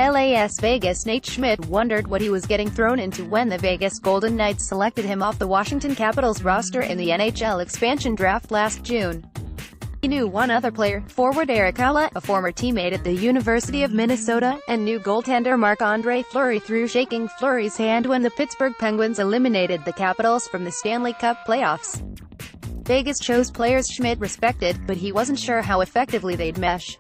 Las Vegas Nate Schmidt wondered what he was getting thrown into when the Vegas Golden Knights selected him off the Washington Capitals roster in the NHL expansion draft last June. He knew one other player, forward Erik Haula, a former teammate at the University of Minnesota, and new goaltender Marc-Andre Fleury through shaking Fleury's hand when the Pittsburgh Penguins eliminated the Capitals from the Stanley Cup playoffs. Vegas chose players Schmidt respected, but he wasn't sure how effectively they'd mesh.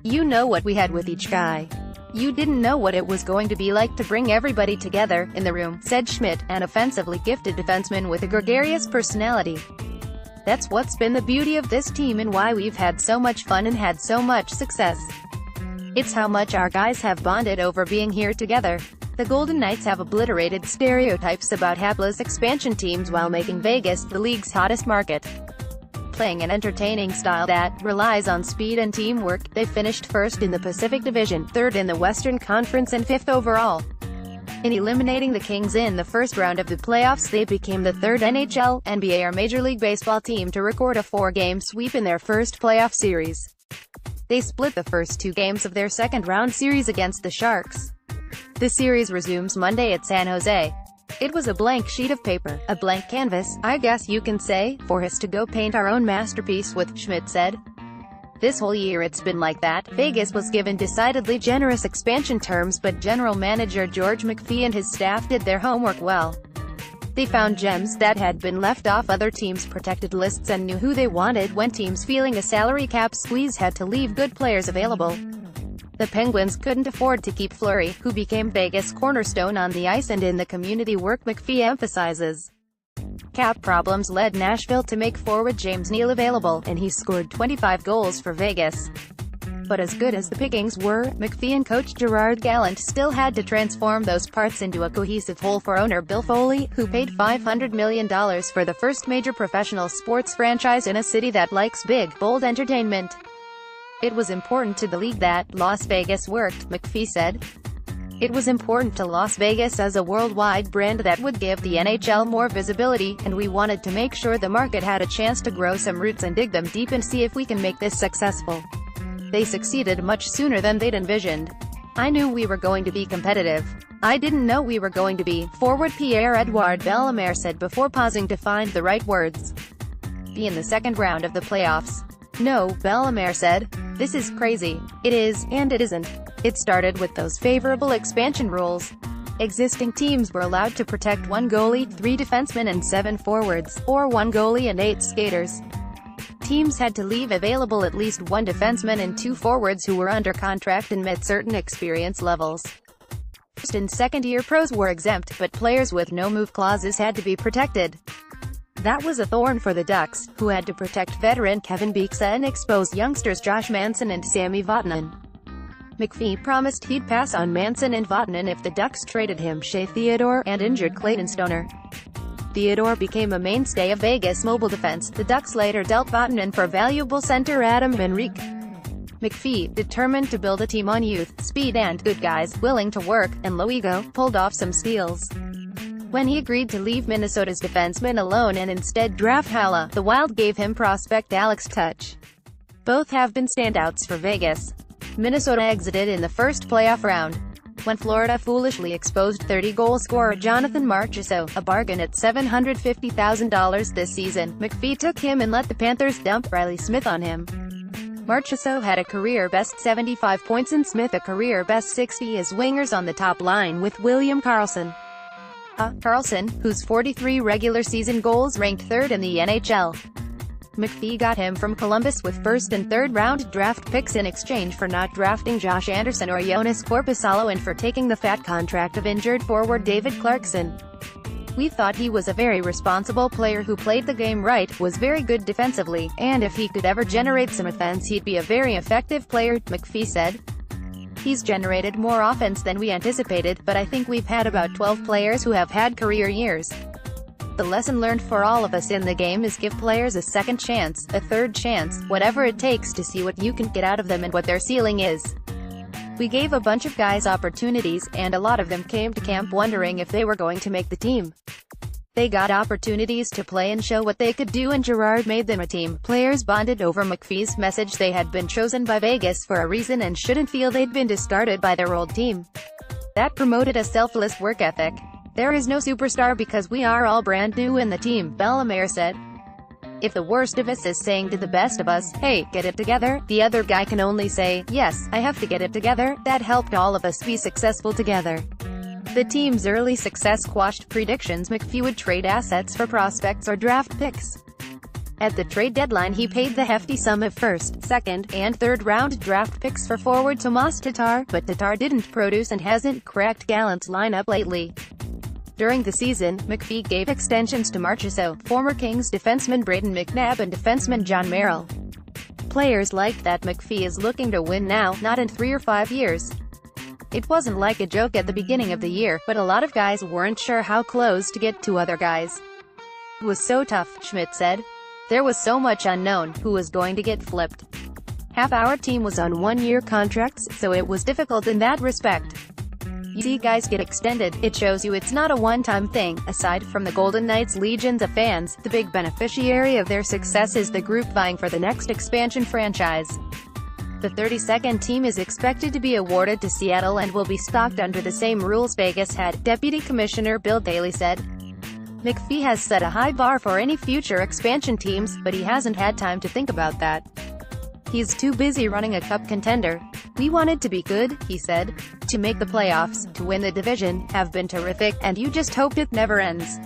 "You know what we had with each guy. You didn't know what it was going to be like to bring everybody together in the room," said Schmidt, an offensively gifted defenseman with a gregarious personality. "That's what's been the beauty of this team and why we've had so much fun and had so much success. It's how much our guys have bonded over being here together." The Golden Knights have obliterated stereotypes about hapless expansion teams while making Vegas the league's hottest market. Playing an entertaining style that relies on speed and teamwork, they finished first in the Pacific Division, third in the Western Conference and fifth overall. In eliminating the Kings in the first round of the playoffs, they became the third NHL, NBA or Major League Baseball team to record a 4-game sweep in their first playoff series. They split the first 2 games of their second-round series against the Sharks. The series resumes Monday at San Jose. "It was a blank sheet of paper, a blank canvas, I guess you can say, for us to go paint our own masterpiece with," Schmidt said. "This whole year it's been like that." Vegas was given decidedly generous expansion terms, but general manager George McPhee and his staff did their homework well. They found gems that had been left off other teams' protected lists and knew who they wanted when teams feeling a salary cap squeeze had to leave good players available. The Penguins couldn't afford to keep Fleury, who became Vegas' cornerstone on the ice and in the community work McPhee emphasizes. Cap problems led Nashville to make forward James Neal available, and he scored 25 goals for Vegas. But as good as the pickings were, McPhee and coach Gerard Gallant still had to transform those parts into a cohesive whole for owner Bill Foley, who paid $500 million for the first major professional sports franchise in a city that likes big, bold entertainment. "It was important to the league that Las Vegas worked," McPhee said. "It was important to Las Vegas as a worldwide brand that would give the NHL more visibility, and we wanted to make sure the market had a chance to grow some roots and dig them deep and see if we can make this successful." They succeeded much sooner than they'd envisioned. "I knew we were going to be competitive. I didn't know we were going to be," forward Pierre-Edouard Bellemare said before pausing to find the right words. "Be in the second round of the playoffs. No," Bellemare said. "This is crazy. It is, and it isn't. It started with those favorable expansion rules. Existing teams were allowed to protect 1 goalie, 3 defensemen and 7 forwards, or 1 goalie and 8 skaters. Teams had to leave available at least 1 defenseman and 2 forwards who were under contract and met certain experience levels. First and second-year pros were exempt, but players with no-move clauses had to be protected. That was a thorn for the Ducks, who had to protect veteran Kevin Bieksa and expose youngsters Josh Manson and Sami Vatanen. McPhee promised he'd pass on Manson and Vatanen if the Ducks traded him Shea Theodore and injured Clayton Stoner. Theodore became a mainstay of Vegas' mobile defense. The Ducks later dealt Vatanen for valuable center Adam Henrique. McPhee, determined to build a team on youth, speed and good guys, willing to work, and low ego, pulled off some steals. When he agreed to leave Minnesota's defenseman alone and instead draft Haula, the Wild gave him prospect Alex Tuch. Both have been standouts for Vegas. Minnesota exited in the first playoff round when Florida foolishly exposed 30-goal scorer Jonathan Marchessault, a bargain at $750,000 this season. McPhee took him and let the Panthers dump Riley Smith on him. Marchessault had a career-best 75 points and Smith a career-best 60 as wingers on the top line with William Karlsson. Karlsson, whose 43 regular season goals ranked 3rd in the NHL. McPhee got him from Columbus with first and third round draft picks in exchange for not drafting Josh Anderson or Jonas Korpisalo and for taking the fat contract of injured forward David Clarkson. "We thought he was a very responsible player who played the game right, was very good defensively, and if he could ever generate some offense he'd be a very effective player," McPhee said. "He's generated more offense than we anticipated, but I think we've had about 12 players who have had career years. The lesson learned for all of us in the game is give players a second chance, a third chance, whatever it takes to see what you can get out of them and what their ceiling is. We gave a bunch of guys opportunities, and a lot of them came to camp wondering if they were going to make the team. They got opportunities to play and show what they could do, and Gerard made them a team. Players bonded over McPhee's message they had been chosen by Vegas for a reason and shouldn't feel they'd been discarded by their old team. That promoted a selfless work ethic. There is no superstar because we are all brand new in the team, Bellemare said. If the worst of us is saying to the best of us, hey, get it together, the other guy can only say, yes, I have to get it together. That helped all of us be successful together. The team's early success quashed predictions McPhee would trade assets for prospects or draft picks. At the trade deadline he paid the hefty sum of first, second, and third-round draft picks for forward Tomas Tatar, but Tatar didn't produce and hasn't cracked Gallant's lineup lately. During the season, McPhee gave extensions to Marchessault, former Kings defenseman Braden McNabb and defenseman John Merrill. Players like that McPhee is looking to win now, not in 3 or 5 years. It wasn't like a joke at the beginning of the year, but a lot of guys weren't sure how close to get to other guys. It was so tough, Schmidt said. There was so much unknown, who was going to get flipped. Half our team was on one-year contracts, so it was difficult in that respect. You see guys get extended, it shows you it's not a one-time thing. Aside from the Golden Knights' legions of fans, the big beneficiary of their success is the group vying for the next expansion franchise. The 32nd team is expected to be awarded to Seattle and will be stocked under the same rules Vegas had, Deputy Commissioner Bill Daly said. McPhee has set a high bar for any future expansion teams, but he hasn't had time to think about that. He's too busy running a cup contender. We wanted to be good, he said. To make the playoffs, to win the division, have been terrific, and you just hoped it never ends.